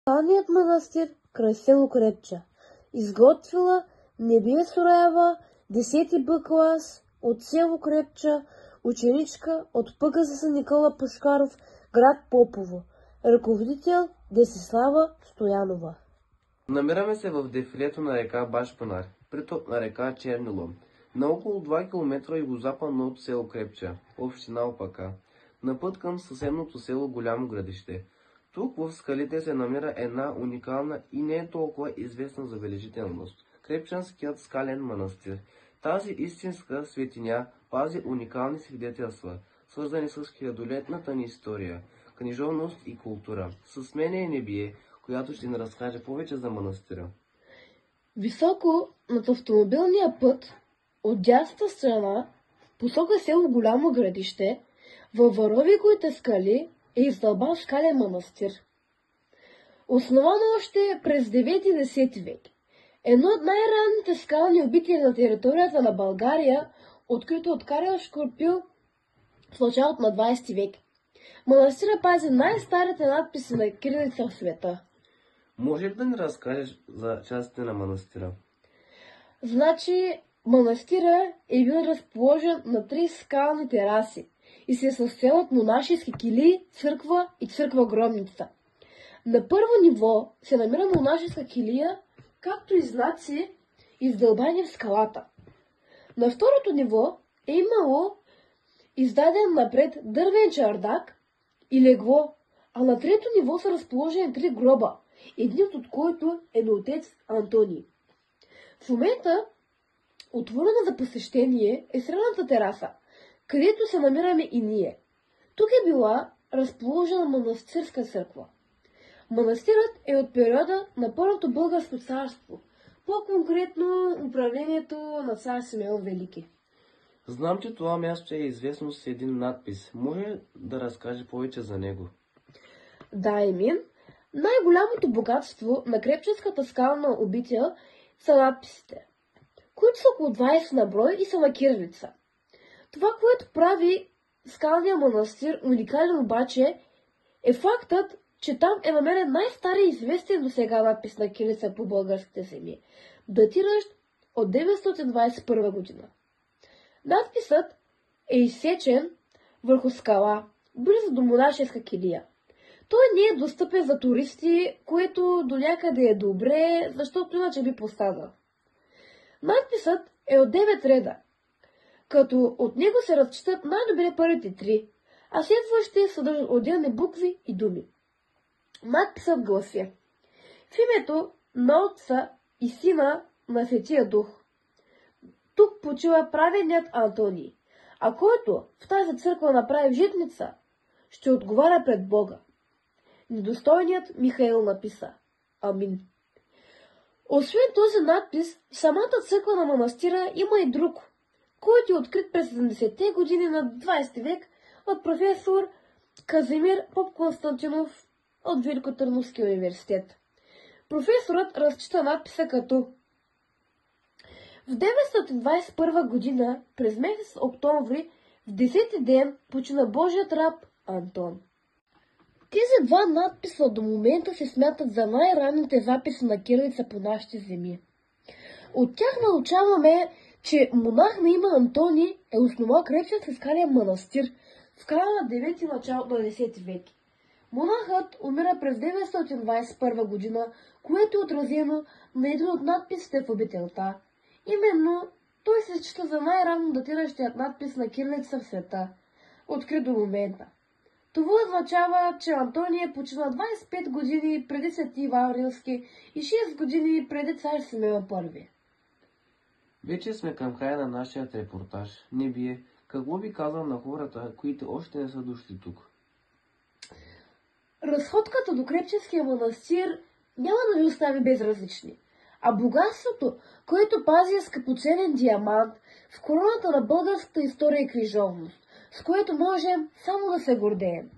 Скалният манастир край село Крепча. Изготвила Небие Сораева, 10 Б клас от село Крепча, ученичка от ПГЗ Никола Пушкаров, град Попово. Ръководител Десислава Стоянова. Намираме се в дефилето на река Башпанар, приток на река Чернило, на около 2 км югозападно от село Крепча, община Опака, на път към съседното село Голямо Градище. Тук в скалите се намира една уникална и не е толкова известна забележителност – Крепчанският скален манастир. Тази истинска светиня пази уникални свидетелства, свързани с хилядолетната ни история, книжовност и култура. С мен е Небие, която ще ни разкаже повече за манастира. Високо над автомобилния път, от дясната страна, посока село Голямо Градище, във Варовиковите скали е издълбан скален манастир. Основано още през 9-10 век. Едно от най-ранните скални обители на територията на България, открито от Карел Шкорпил в началото на 20 век. Манастира пази най-старите надписи на кирилица в света. Може ли да ни разкажеш за частите на манастира? Значи, манастира е бил разположен на 3 скални тераси и се състоял от монашески килии, църква и църква-гробница. На първо ниво се намира монашеска килия, както и знаци, издълбани в скалата. На второто ниво е имало издаден напред дървен чардак и легло, а на трето ниво са разположени 3 гроба, един от който е на отец Антоний. В момента отворена за посещение е средната тераса, където се намираме и ние. Тук е била разположена манастирска църква. Манастирът е от периода на Първото българско царство, по-конкретно управлението на цар Симеон Велики. Знам, че това място е известно с един надпис. Може да разкаже повече за него? Да, Емин. Най-голямото богатство на Крепченската скална обител са надписите, които са около 20 на брой и са на кирилица. Това, което прави скалния манастир уникален обаче, е фактът, че там е намерен най-стария известен до сега надпис на кирилица по българските земи, датиращ от 921 година. Надписът е изсечен върху скала, близо до монашеска килия. Той не е достъпен за туристи, което до някъде е добре, защото иначе би пострадал. Надписът е от 9 реда, като от него се разчитат най-добре първите 3, а следващите съдържат отделни букви и думи. Надписът гласи: в името на Отца и Сина на Светия Дух. Тук почива праведният Антоний, а който в тази църква направи житница, ще отговаря пред Бога. Недостойният Михаил написа. Амин. Освен този надпис, в самата църква на манастира има и друг, който е открит през 70-те години на 20 век от професор Казимир Поп-Константинов от Великотърновския университет. Професорът разчита надписа като: в 921 година, през месец октомври, в 10-ти ден, почина Божият раб Антон. Тези два надписа до момента се смятат за най-ранните записи на кирилица по нашите земи. От тях научаваме, че монах на име Антоний е основал Крепченски скален манастир в края на 9-ти началото на 10 век. Монахът умира през 921 година, което е отразено на един от надписите в обителта. Именно той се счита за най-рано датиращият надпис на кирилица в света, открит до момента. Това означава, че Антоний е починал 25 години преди Свети Иван Рилски и 6 години преди цар Симеон I. Вече сме към края на нашия репортаж. Небие, какво би казал на хората, които още не са дошли тук? Разходката до Крепченския манастир няма да ви остави безразлични, а богатството, което пази, е скъпоценен диамант в короната на българската история и книжовност, с което можем само да се гордеем.